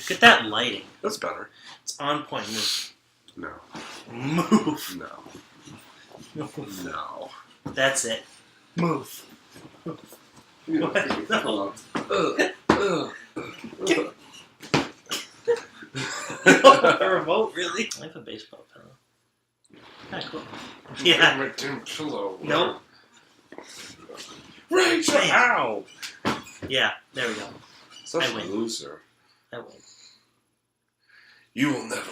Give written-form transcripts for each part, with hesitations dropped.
Look at that lighting. That's better. It's on point. Move. No. Move. No. No. That's it. Move. What? No. A remote, really? I have a baseball pillow. Kind of cool. Yeah. My damn pillow. Nope. Rachel, ow! Yeah, there we go. Such I a win. loser. I win. You will never win.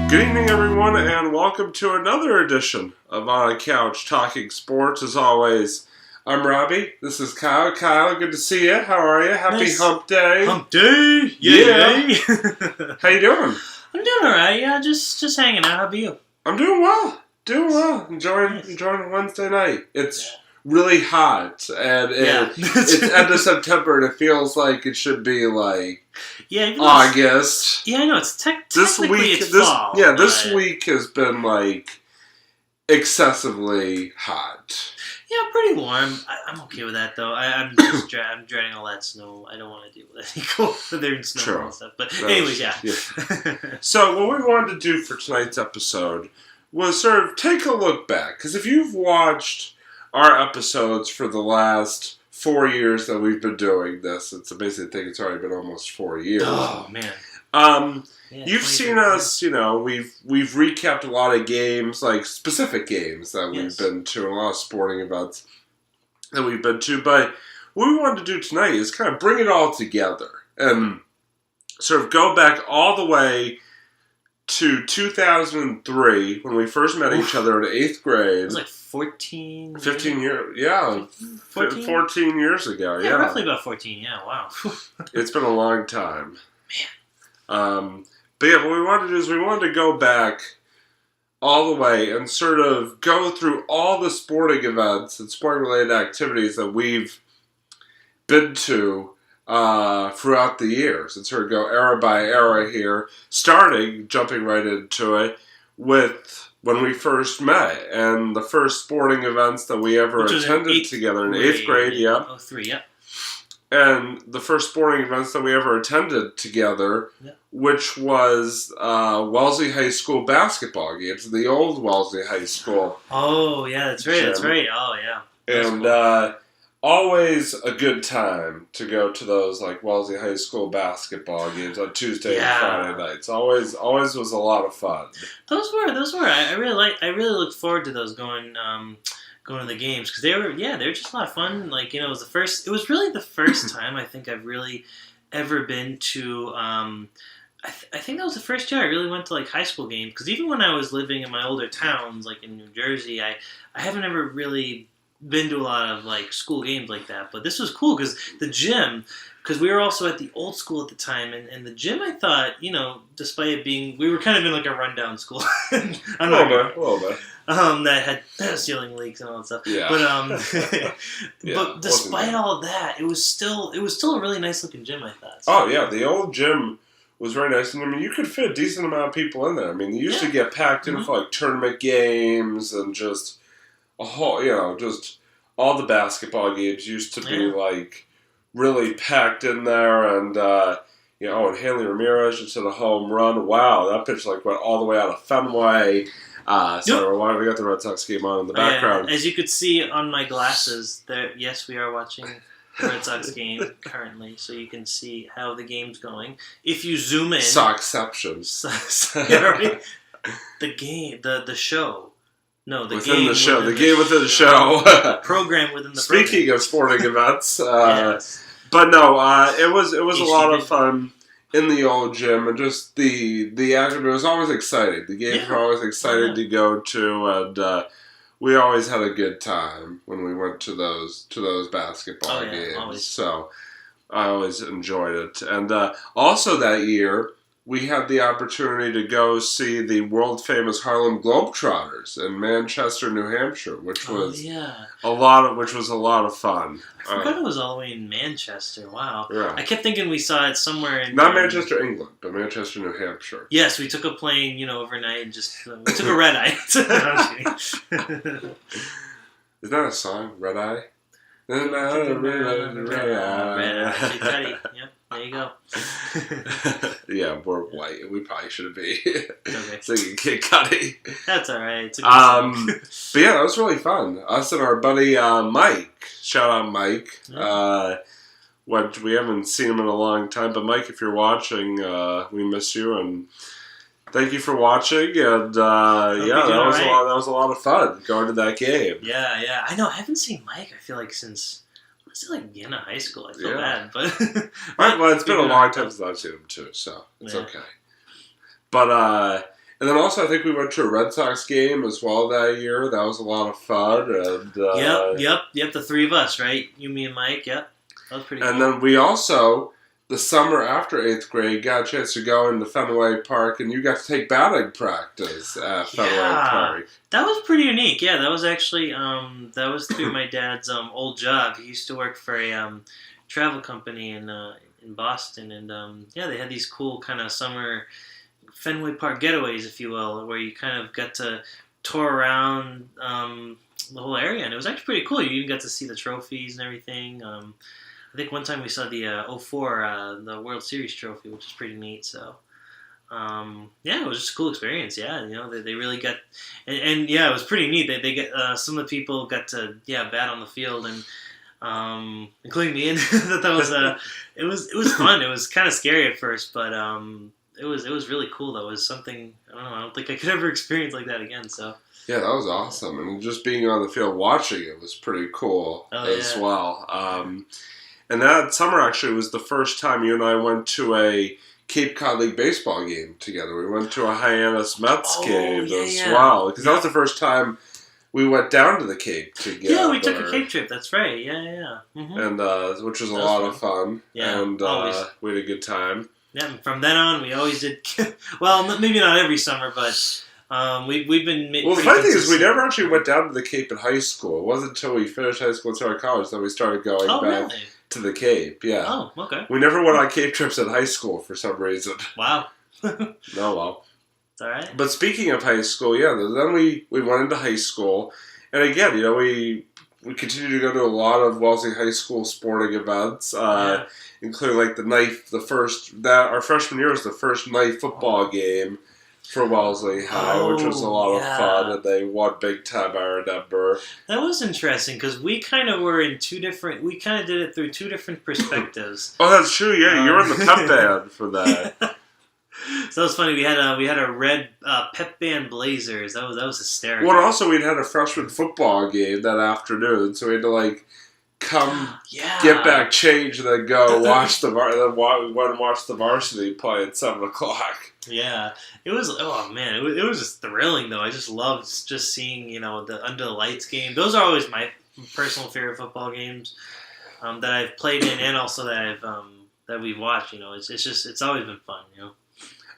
Good evening, everyone, and welcome to another edition of On a Couch Talking Sports. As always, I'm Robbie. This is Kyle. Kyle, good to see you. How are you? Happy Nice. Hump Day. Hump Day! Yeah. How you doing? I'm doing alright, yeah, just hanging out. How about you? I'm doing well. Enjoying Wednesday night. It's really hot, and it's end of September, and it feels like it should be like August. Yeah, I know. It's technically it's fall. This week has been like excessively hot. Yeah, pretty warm. I'm okay with that though. I'm dreading all that snow. I don't want to deal with any cold weather and snow and stuff. But anyways, yeah. So what we wanted to do for tonight's episode was sort of take a look back, because if you've watched our episodes for the last 4 years that we've been doing this, it's amazing to think it's already been almost 4 years. Oh man. You've seen us, we've recapped a lot of games, like specific games that we've been to, a lot of sporting events that we've been to. But what we wanted to do tonight is kind of bring it all together and sort of go back all the way to 2003 when we first met each other in 8th grade. It was like 15 years. Yeah. 14 years ago. Yeah, roughly about 14. Yeah, wow. It's been a long time. Man. But yeah, what we wanted to do is we wanted to go back all the way and sort of go through all the sporting events and sport-related activities that we've been to throughout the years, and sort of go era by era here, jumping right into it, with when we first met and the first sporting events that we ever attended together in 8th grade. Yeah. 03, yeah. And the first sporting events that we ever attended together, which was Wellesley High School basketball games, the old Wellesley High School. Oh, yeah, that's right, that's right. Oh, yeah. That's and always a good time to go to those like Wellesley High School basketball games on Tuesday and Friday nights. Always was a lot of fun. Those were. I really looked forward to those going to the games, because they were just a lot of fun. Like, it was really the first time I think I've really ever been to. I think that was the first year I really went to like high school games, because even when I was living in my older towns, like in New Jersey, I haven't ever really been to a lot of like school games like that. But this was cool because the gym, because we were also at the old school at the time, and the gym, I thought, despite it being, we were kind of in like a rundown school. A little bit. That had ceiling leaks and all that stuff. Yeah. But but despite all of that, it was still a really nice looking gym, I thought. So. Oh yeah, the old gym was very nice, and I mean you could fit a decent amount of people in there. I mean, you used to get packed in for like tournament games and just a whole, just all the basketball games used to be like really packed in there, and and Hanley Ramirez just hit a home run. Wow, that pitch like went all the way out of Fenway. So we got the Red Sox game on in the background. As you could see on my glasses, yes, we are watching the Red Sox game currently, so you can see how the game's going. If you zoom in, Soxception. The game, the show. No, the within game the show. within the game within the show. Program within the Speaking program. of sporting events, but no, it was a lot of fun in the old gym, and just the action. It was always exciting. The games were always exciting to go to, and we always had a good time when we went to those basketball games. Always. So I always enjoyed it, and also that year we had the opportunity to go see the world famous Harlem Globetrotters in Manchester, New Hampshire, which was a lot of fun. I forgot it was all the way in Manchester. Wow. Yeah. I kept thinking we saw it somewhere in... Not Manchester, England, but Manchester, New Hampshire. Yes, we took a plane, overnight and just... we took a red eye. No, I'm kidding. Isn't that a song? Red Eye? Red eye. Big Teddy. Yep, there you go. Yeah, we're white. We probably shouldn't be Okay. singing Kid Cudi. That's alright. It's a good song. But yeah, that was really fun. Us and our buddy Mike. Shout out Mike. Yeah. We haven't seen him in a long time, but Mike, if you're watching, we miss you and thank you for watching. And that was a lot of fun going to that game. Yeah. I know. I haven't seen Mike. I feel like since the end of high school. I feel bad, but right. Well, it's been a long time since I've seen him too, so it's okay. But and then also I think we went to a Red Sox game as well that year. That was a lot of fun. And yep. The three of us, right? You, me, and Mike. Yep, that was pretty. And cool. then we also, the summer after 8th grade, got a chance to go into Fenway Park, and you got to take batting practice at Fenway Park. That was pretty unique. Yeah, that was actually that was through my dad's old job. He used to work for a travel company in Boston, and they had these cool kind of summer Fenway Park getaways, if you will, where you kind of got to tour around the whole area, and it was actually pretty cool. You even got to see the trophies and everything. I think one time we saw the 04 the World Series trophy, which is pretty neat. So, it was just a cool experience. Yeah, they really got, and it was pretty neat. They get some of the people got to bat on the field, and including me. And that was it was fun. It was kind of scary at first, but it was really cool. That was something I don't know. I don't think I could ever experience like that again. So. Yeah, that was awesome, and just being on the field watching it was pretty cool as well. And that summer actually was the first time you and I went to a Cape Cod League baseball game together. We went to a Hyannis Mets game as well. Because that was the first time we went down to the Cape together. Yeah, we took a Cape trip. That's right. Yeah. Mm-hmm. And which was a lot of fun. Yeah, and we had a good time. Yeah, and from then on, we always did... well, maybe not every summer, but... we've been... Well, the funny thing is we never actually went down to the Cape in high school. It wasn't until we finished high school and started college that we started going back. Really? To the Cape, yeah. Oh, okay. We never went on Cape trips in high school for some reason. Wow. No, well. It's all right. But speaking of high school, then we went into high school. And again, we continued to go to a lot of Wellesley High School sporting events, including like our freshman year was the first night football game for Wellesley High, which was a lot of fun, and they won big time, I remember. That was interesting, because we kind of were in we kind of did it through two different perspectives. Oh, that's true, yeah, you were in the pep band for that. So that was funny, we had a red pep band blazers, that was hysterical. Well, also we'd had a freshman football game that afternoon, so we had to come get back changed and then go watch the varsity play at 7 o'clock. Yeah, it was. Oh man, it was just thrilling though. I just loved just seeing the under the lights game. Those are always my personal favorite football games that I've played in, and also that we've watched. It's always been fun.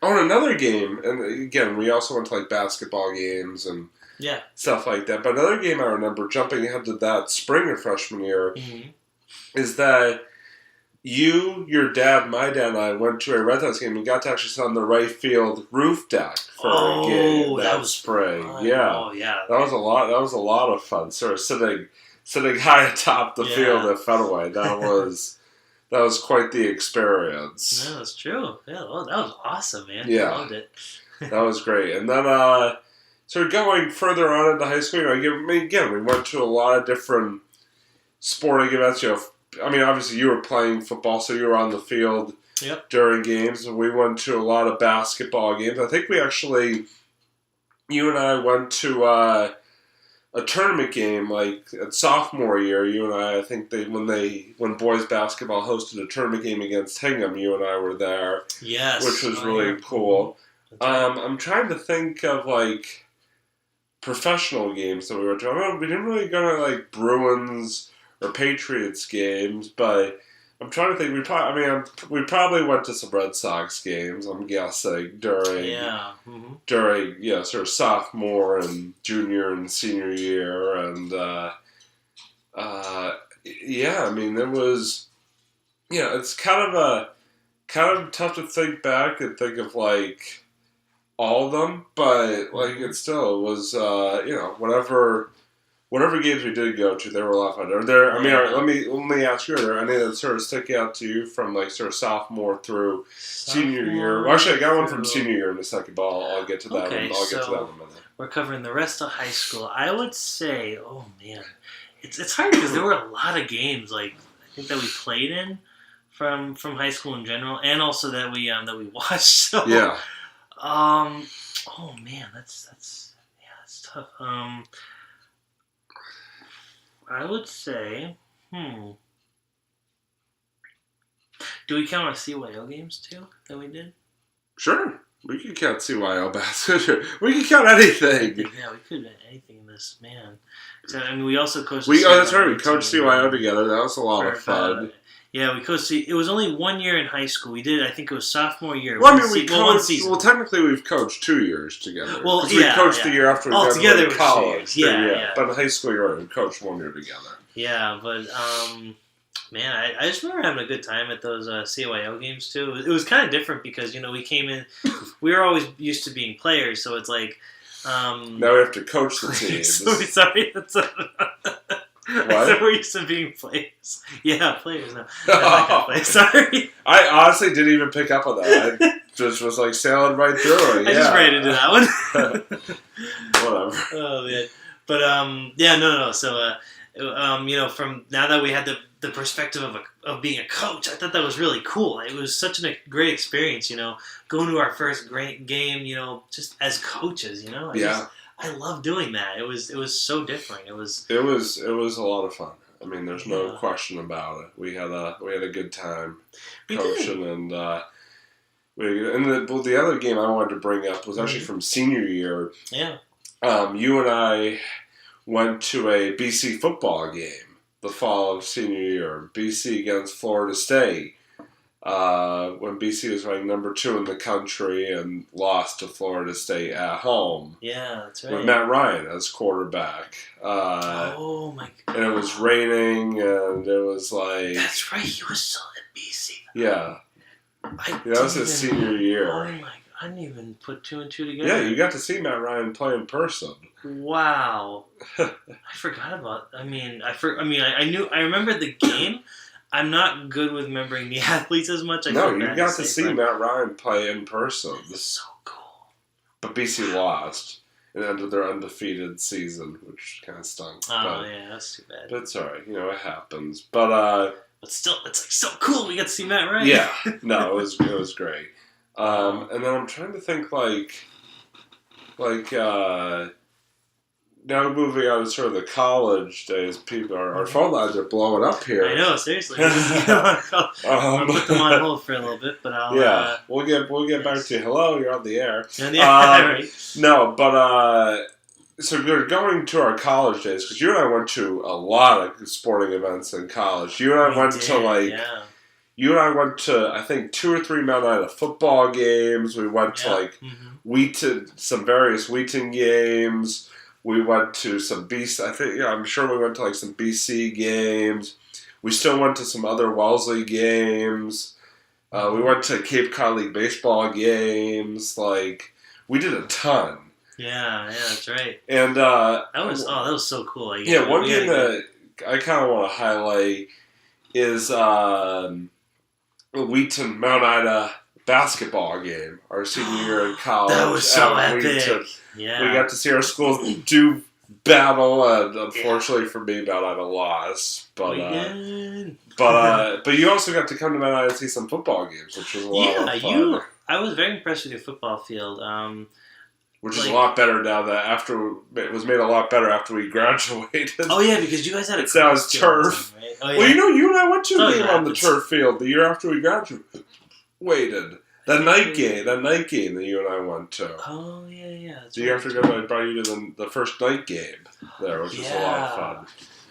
Oh, and another game, and again, we also went to basketball games and stuff like that. But another game I remember jumping ahead to that spring of freshman year is that. Your dad, my dad, and I went to a Red Sox game and got to actually sit on the right field roof deck for a game that spring. Fun. Yeah, oh yeah, that was a lot. That was a lot of fun. Sort of sitting high atop the field at Fenway. That was quite the experience. Yeah, that's true. Yeah, well, that was awesome, man. Yeah, I loved it. That was great. And then sort of going further on into high school, again, we went to a lot of different sporting events. I mean, obviously you were playing football, so you were on the field during games. And we went to a lot of basketball games. I think you and I went to a tournament game, at sophomore year. You and I think when boys basketball hosted a tournament game against Hingham, you and I were there. Yes. Which was really cool. I'm trying to think of, professional games that we went to. We didn't really go to, Bruins or Patriots games, but I'm trying to think. We probably went to some Red Sox games. I'm guessing during sort of sophomore and junior and senior year, and I mean there was, it's kind of tough to think back and think of like all of them, but like it still was, whatever games we did go to, they were a lot of fun. Let me ask you: are there any that sort of stick out to you from like sort of sophomore through senior year? Well, actually, I got one from senior year in a second, but I'll get to that. Okay, I'll get to that in a minute. We're covering the rest of high school. I would say, oh man, it's hard because there were a lot of games like I think that we played in from high school in general, and also that we watched. So yeah. Oh man, that's tough. I would say, do we count our CYO games too that we did? Sure. We can count CYO basketball. We can count anything. Yeah, we could have done anything in this, man. So, I mean, we also coached. That's right. We coached CYO together. That was a lot of fun. Yeah, we coached. It was only 1 year in high school. We did. I think it was sophomore year. Well, I mean, one season. Well, technically, we've coached 2 years together. Well, we coached the year after we got to college. Yeah. But in high school, you're right. We coached 1 year together. Yeah, but man, I just remember having a good time at those CYO games too. It was kind of different because we came in. We were always used to being players, so it's like. Now we have to coach the team. Sorry, that's. What? So we're used to being players. Yeah, players now. Sorry. I honestly didn't even pick up on that. I just was like sailing right through it. I just ran into that one. Whatever. Oh man. But no. So from now that we had the perspective of being a coach, I thought that was really cool. It was such a great experience, going to our first great game, just as coaches, I love doing that. It was so different. It was a lot of fun. I mean, there's no question about it. We had a good time coaching, and the other game I wanted to bring up was actually from senior year. Yeah. You and I went to a BC football game the fall of senior year. BC against Florida State. When BC was ranked number 2 in the country and lost to Florida State at home. Yeah, that's right. With Matt Ryan as quarterback. Oh my god. And it was raining, and it was like... That's right, he was still at BC. Yeah. That was his senior year. Oh my god, I didn't even put 2 and 2 together. Yeah, you got to see Matt Ryan play in person. Wow. I forgot about... I remember the game... I'm not good with remembering the athletes as much. You got to see Matt Ryan play in person. It's so cool. But BC lost and ended their undefeated season, which kind of stunk. Yeah, that's too bad. But it's alright, it happens. But still, it's like so cool. We got to see Matt Ryan. Yeah, no, it was great. And then I'm trying to think now moving on to sort of the college days, people, our phone lines are blowing up here. I know, seriously. I'll put them on hold for a little bit, but I'll... we'll get back to you. Hello, you're on the air. Right. No, but so we're going to our college days, because you and I went to a lot of sporting events in college. You and I went to I think 2 or 3 Mount Ida football games. We went to some various Wheaton games. We went to some BC. I'm sure we went to some BC games. We still went to some other Wellesley games. We went to Cape Cod League baseball games. We did a ton. Yeah, that's right. And that was so cool. One game that I kind of want to highlight is Wheaton Mount Ida basketball game. Our senior year in college. That was so epic. Wheaton. Yeah. We got to see our schools do battle, and unfortunately for me, Mount Ida lost. But you also got to come to Mount Ida and see some football games, which was a lot of fun. I was very impressed with your football field. Which is a lot better now that it was made a lot better after we graduated. Oh yeah, because you guys had a turf. Team, right? Oh, yeah. Well, you and I went to a game on the turf field the year after we graduated. That night game that you and I went to. Oh, yeah. The year after I brought you to the first night game there, which was a lot of fun.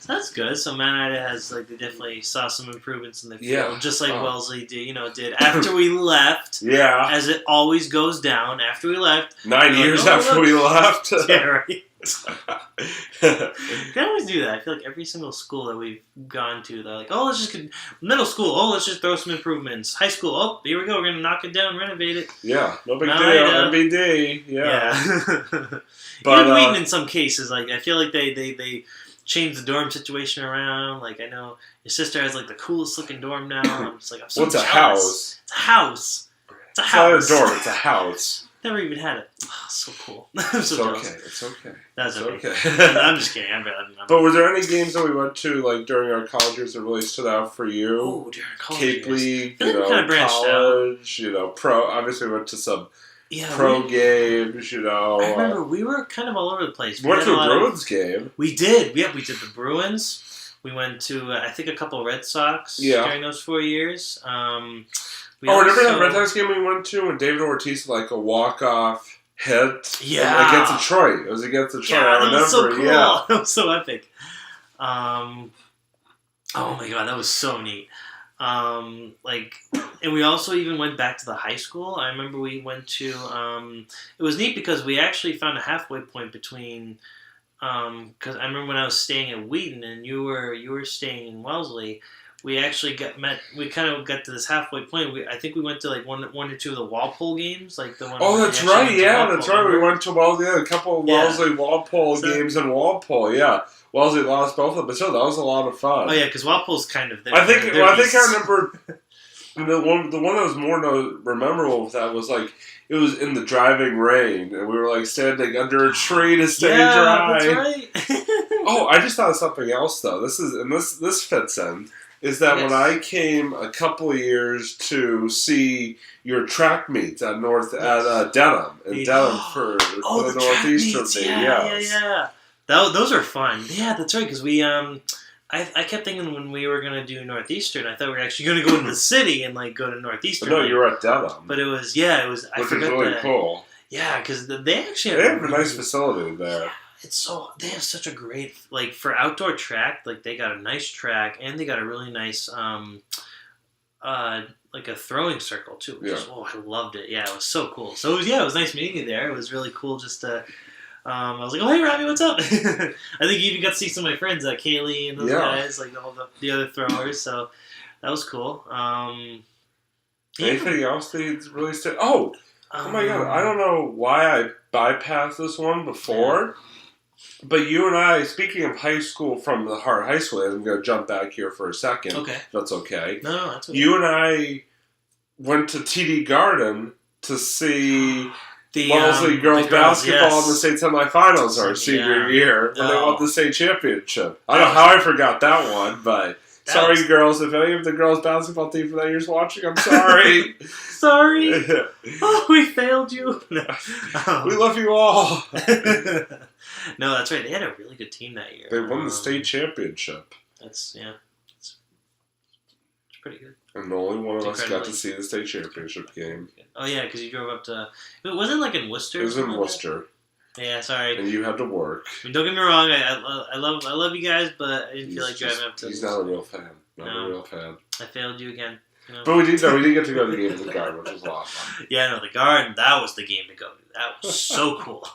So that's good. So Mount Ida has they definitely saw some improvements in the field, just like Wellesley did after we left. Yeah, as it always goes down after we left. 9 years after we left. Yeah, right. They always do that. I feel like every single school that we've gone to, they're like, "Oh, let's just get middle school. Oh, let's just throw some improvements. High school. Oh, here we go. We're gonna knock it down, renovate it." Yeah, no big deal. MBD. Yeah. But even Wheaton in some cases, I feel like they changed the dorm situation around. Like I know your sister has the coolest looking dorm now. I'm just I'm so what's jealous. A house? It's a house. It's a house. It's not a dorm. It's a house. Never even had it. Oh, so cool. I'm so it's jealous. Okay. It's okay. That's okay. I'm just kidding. I'm but were there any games that we went to during our college years that really stood out for you? Oh, during college Cape years. League, kind of college, pro. Obviously, we went to some pro games. I remember we were kind of all over the place. We went to a Bruins game. We did. Yeah, we did the Bruins. We went to I think a couple Red Sox during those 4 years. Remember that Red Sox game we went to when David Ortiz a walk-off hit? Yeah. Against Detroit. It was against Detroit. Yeah, I remember. That was so cool. Yeah. That was so epic. Oh my god, that was so neat. And we also even went back to the high school. I remember we went to. It was neat because we actually found a halfway point between. Because I remember when I was staying at Wheaton and you were staying in Wellesley. We actually met. We kind of got to this halfway point. I think we went to one or two of the Walpole games, the one. Oh, that's right. Yeah, that's right. We went to Wellesley. A couple of Wellesley Walpole games in Walpole. Yeah, Wellesley lost both of them, but still, that was a lot of fun. Oh yeah, because Walpole's kind of. I think I remember the one that was more memorable with that was it was in the driving rain, and we were standing under a tree to stay dry. That's right. Oh, I just thought of something else though. This fits in. Is that when I came a couple of years to see your track meets at Denham for the Northeastern thing? Yeah. Those are fun. Yeah, that's right. Because we I kept thinking when we were gonna do Northeastern, I thought we were actually gonna go to the city and go to Northeastern. But no, you were at Denham. But it was I which forgot is really cool. Yeah, because they actually have a nice facility there. Yeah. They have such a great for outdoor track. They got a nice track and they got a really nice a throwing circle too. Which is, I loved it. Yeah, it was so cool. So it was nice meeting you there. It was really cool just to. I was like, oh hey Robbie, what's up? I think you even got to see some of my friends, Kaylee and those guys, all the other throwers. So that was cool. Anything else that really stood? Oh my god! I don't know why I bypassed this one before. Yeah. But you and I, speaking of high school from the Hart High School, I'm going to jump back here for a second. Okay. If that's okay. No, that's okay. You and I went to TD Garden to see Wellesley girls basketball in the state semifinals our senior year when they won the state championship. I don't know how I forgot that one, but sorry, girls. If any of the girls basketball team for that year's watching, I'm sorry. Sorry. Oh, we failed you. No. We love you all. No, that's right. They had a really good team that year. They won the state championship. It's pretty good. And the only one of us got to see the state championship game. Oh yeah, because you drove up to. Was it in Worcester? It was in Worcester. Yeah, sorry. And you had to work. I mean, don't get me wrong. I love you guys, but I didn't feel like driving up to. He's not a real fan. Not a real fan. I failed you again. But we did get to go to the game of the Garden, which was a lot of fun. Yeah, no, the Garden. That was the game to go to. That was so cool.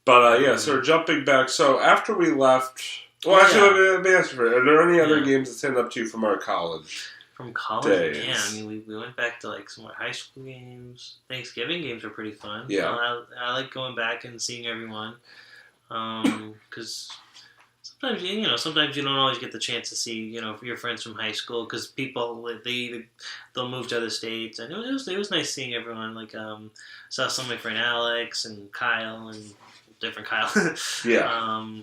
But so we're jumping back. So after we left, let me ask you: are there any other games that stand up to you from our college? From college, days? Yeah. I mean, we went back to some more high school games. Thanksgiving games were pretty fun. Yeah, I like going back and seeing everyone. Because sometimes you don't always get the chance to see your friends from high school because people they'll move to other states, and it was nice seeing everyone. Saw some of my friend Alex and Kyle and different Kyle. Yeah.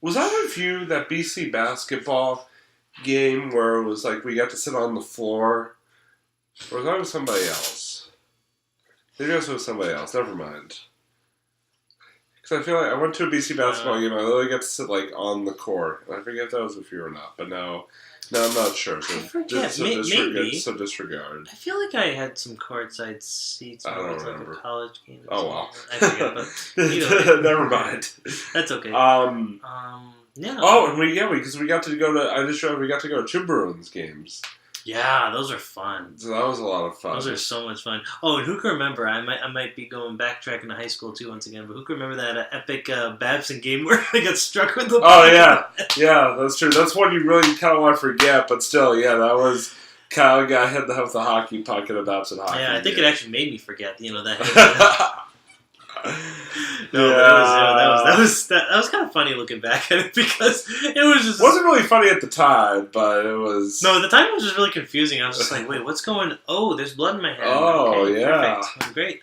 Was that with you, that BC basketball game where it was we got to sit on the floor? Or was that with somebody else? Maybe it was with somebody else. Never mind. Because I feel like I went to a BC basketball game. I literally got to sit like on the court. I forget if that was with you or not, but no, I'm not sure. So I forget. Maybe. So disregard. I feel like I had some courtside seats. I don't It's like remember. a college game. Oh well. I forget, but either way. Never mind. That's okay. Yeah. Oh, and because we got to go to. I just realized we got to go to two Bruins games. Yeah, those are fun. So that was a lot of fun. Those are so much fun. Oh, and who can remember? I might be going backtracking to high school too once again. But who can remember that epic Babson game where they got struck with the? Oh yeah, that's true. That's one you really kind of want to forget, but still, yeah, that was Kyle got hit with the hockey puck in a Babson hockey. Yeah, I think it actually made me forget. That. No, yeah. That was kind of funny looking back at it because it was just wasn't really funny at the time, but it was. No, at the time it was just really confusing. I was just like, "Wait, what's going? Oh, there's blood in my head." Oh, okay, yeah, perfect. Great.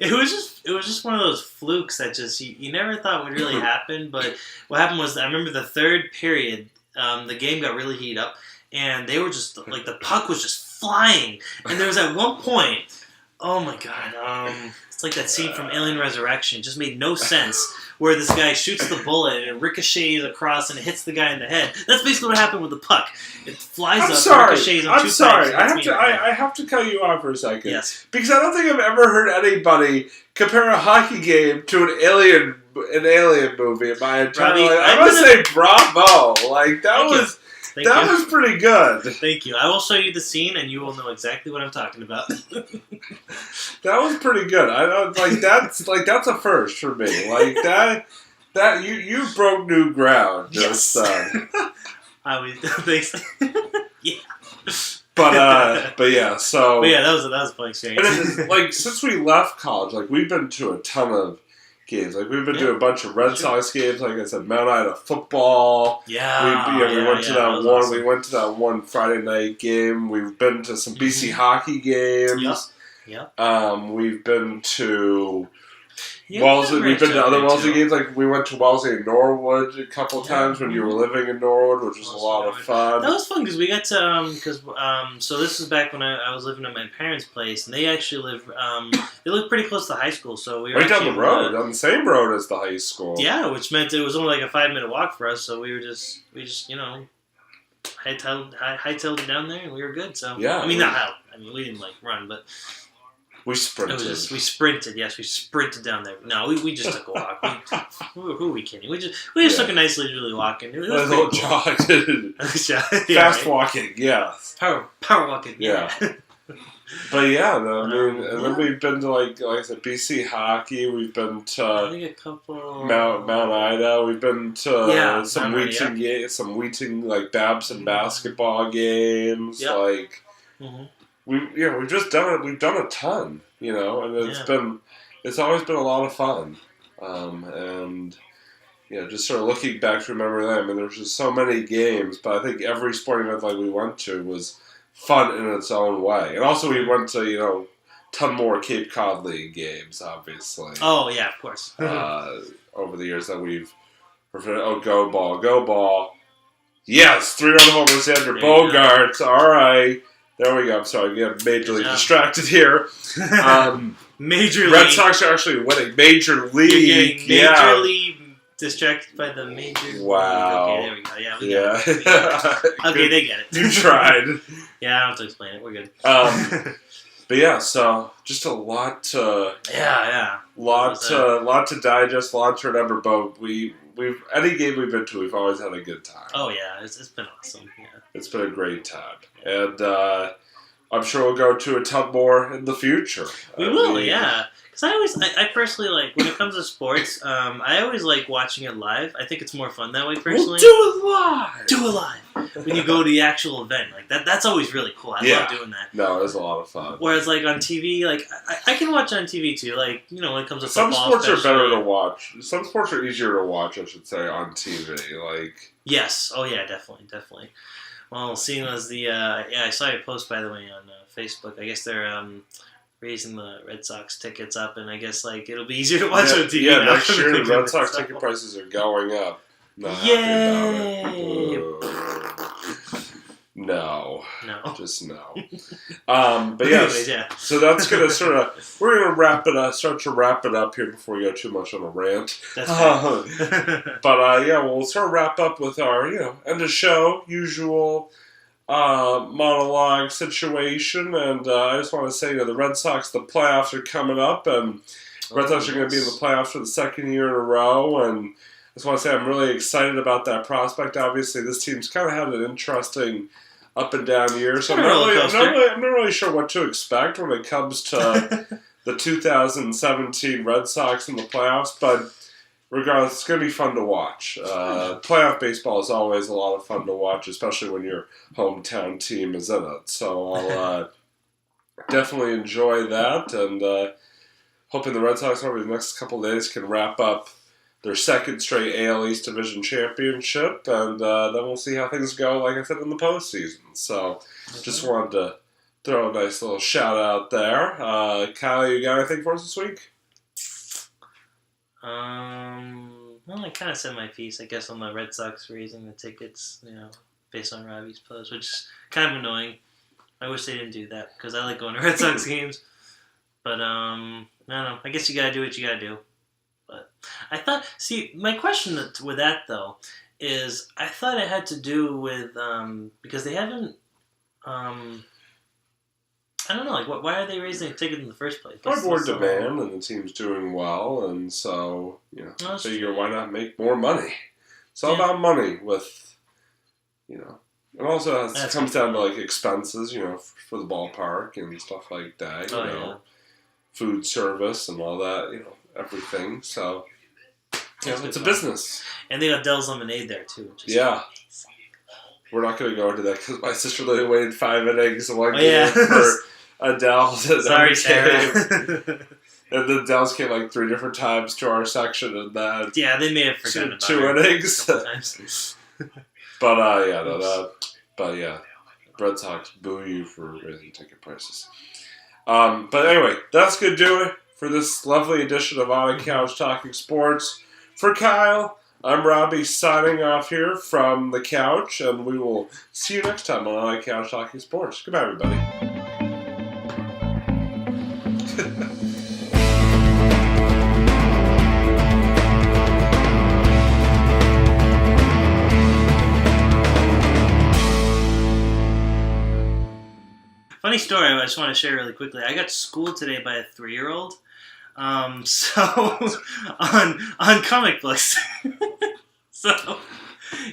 It was just one of those flukes that just you never thought would really happen. But what happened was I remember the third period, the game got really heated up, and they were just like the puck was just flying, and there was at one point. Oh my god. It's like that scene from Alien Resurrection. It just made no sense. Where this guy shoots the bullet and it ricochets across and it hits the guy in the head. That's basically what happened with the puck. It flies ricochets on two sides. I have to cut you off for a second. Yes. Because I don't think I've ever heard anybody compare a hockey game to an alien movie in my entire life. I must say bravo. Like that was. That was pretty good. Thank you. I will show you the scene, and you will know exactly what I'm talking about. That was pretty good. I don't that's a first for me. Like that you broke new ground. Yes. I was thanks. Yeah. But yeah. So. But yeah, that was a fun experience. And then, since we left college, we've been to a ton of games. We've been to a bunch of Red Sox games. Like I said, Mount Ida football. Yeah. We went to that one. Awesome. We went to that one Friday night game. We've been to some BC hockey games. Yep. We've been to Wellesley. We've been to other Wellesley games. Like we went to Wellesley and Norwood a couple times when you were living in Norwood, which was a lot of fun. That was fun because we got to so this was back when I was living at my parents' place, and they actually live they lived pretty close to the high school, so we were right down the road, on the same road as the high school. Yeah, which meant it was only like a 5-minute walk for us. So we just hightailed it down there, and we were good. So yeah, I mean not how. I mean we didn't run, but. We sprinted. We sprinted. Yes, we sprinted down there. No, we just took a walk. Who are we kidding? We just took a nice leisurely walk, and it was a little jog. Fast walking. Yeah. Power walking. Yeah. But yeah, and then we've been to like I said, BC hockey. We've been to I think a couple Mount Ida. We've been to some Wheaton games, some Wheaton Babson basketball games. Yep. Like. Mm-hmm. We've just done it. We've done a ton, and it's always been a lot of fun, and just sort of looking back to remember that. I mean, there's just so many games, but I think every sporting event we went to was fun in its own way, and also we went to ton more Cape Cod League games, obviously. Oh yeah, of course. Over the years that we've go ball, yes, 3-run home with Xander Bogaerts. All right. There we go. I'm sorry, we got majorly distracted here. Major League. Red Sox are actually winning Major League. Majorly distracted by the major. Wow. Okay, there we go. Yeah, we got it. Okay, they get it. You tried. Yeah, I don't have to explain it. We're good. But yeah, so just a lot to. Yeah. Lot to digest. Lot to remember. But any game we've been to, we've always had a good time. Oh yeah, it's been awesome. Yeah. It's been a great time. And I'm sure we'll go to a ton more in the future. We will, yeah. Because I personally when it comes to sports, I always like watching it live. I think it's more fun that way, personally. We'll do it live! When you go to the actual event. That's always really cool. I love doing that. No, it's a lot of fun. Whereas, on TV, I can watch on TV, too. When it comes to football, some sports are better to watch. Some sports are easier to watch, I should say, on TV. Yes. Oh, yeah, definitely. Well, seeing as I saw your post, by the way, on Facebook. I guess they're raising the Red Sox tickets up, and I guess it'll be easier to watch on TV. Yeah, next year the Red Sox ticket prices are going up. Yay! No. Just no. But Anyways, yeah. So that's going to we're going to wrap it up, start to wrap it up here before we go too much on a rant. That's right. But we'll sort of wrap up with our, end of show, usual monologue situation. And I just want to say, the Red Sox, the playoffs are coming up, and Red Sox are going to be in the playoffs for the second year in a row. And I just want to say I'm really excited about that prospect. Obviously, this team's kind of had an interesting up and down year, so I'm not really sure what to expect when it comes to the 2017 Red Sox in the playoffs. But regardless, it's going to be fun to watch. Playoff baseball is always a lot of fun to watch, especially when your hometown team is in it. So I'll definitely enjoy that, and hoping the Red Sox over the next couple of days can wrap up their second straight AL East Division championship, and then we'll see how things go, like I said, in the postseason. So just wanted to throw a nice little shout out there. Kyle, you got anything for us this week? Well, I kind of said my piece, I guess, on the Red Sox raising the tickets, based on Robbie's post, which is kind of annoying. I wish they didn't do that, because I like going to Red Sox games. But, I don't know. I guess you gotta do what you gotta do. But I thought, my question with that, though, is I thought it had to do with, because they haven't, I don't know, like, why are they raising a ticket in the first place? More demand, and the team's doing well, and so, I figure why not make more money? It's all about money with, and also it comes down to, like, expenses, for the ballpark and stuff like that, food service and all that, everything. So, it's a business. And they got Dell's Lemonade there, too. We're not going to go into that because my sister literally waited 5 innings in one game for Adele's. Sorry, Sarah. And then Dell's came like 3 different times to our section, and then they may have forgotten about 2 innings. But Red Sox boo you for raising ticket prices. But anyway, that's going to do it for this lovely edition of On a Couch Talking Sports. For Kyle, I'm Robbie signing off here from the couch, and we will see you next time on a Couch Talking Sports. Goodbye, everybody. Funny story I just want to share really quickly. I got schooled today by a 3-year-old. So on comic books. So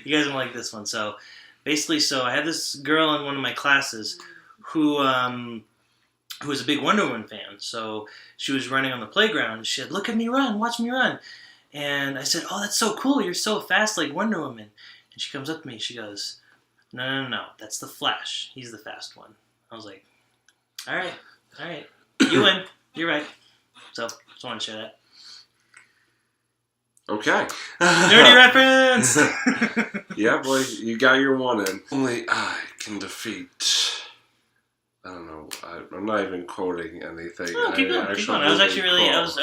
you guys don't like this one. So basically, I had this girl in one of my classes who was a big Wonder Woman fan. So she was running on the playground and she said, "Look at me run, watch me run." And I said, "Oh, that's so cool. You're so fast like Wonder Woman." And she comes up to me, she goes, No, that's the Flash. He's the fast one." I was like, all right. You win. You're right. So, just want to share that. Okay. Dirty reference! Yeah, boy, you got your one in. Only I can defeat. I don't know. I'm not even quoting anything. Oh, keep going. I was actually really, I was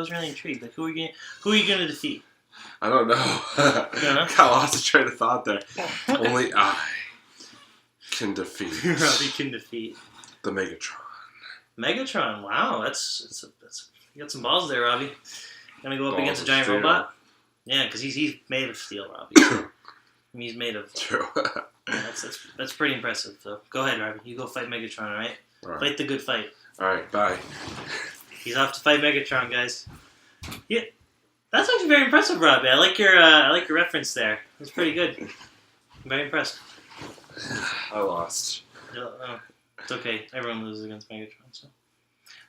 really intrigued. Like, who are you gonna defeat? I don't know. You don't know? Got lost of train of thought there. Only I can defeat. Robbie can defeat the Megatron. Megatron. Wow, that's you got some balls there, Robbie. Gonna go up against a giant steel. robot? Yeah, because he's made of steel, Robbie. He's made of. True. Yeah, that's pretty impressive. So go ahead, Robbie. You go fight Megatron, all right? Fight the good fight. All right, bye. He's off to fight Megatron, guys. Yeah, that's actually very impressive, Robbie. I like your reference there. That's pretty good. I'm very impressed. I lost. It's okay. Everyone loses against Megatron, so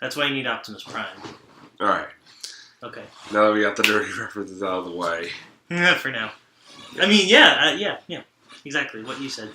that's why you need Optimus Prime. All right. Okay. Now that we got the dirty references out of the way. For now. I mean, yeah, exactly what you said.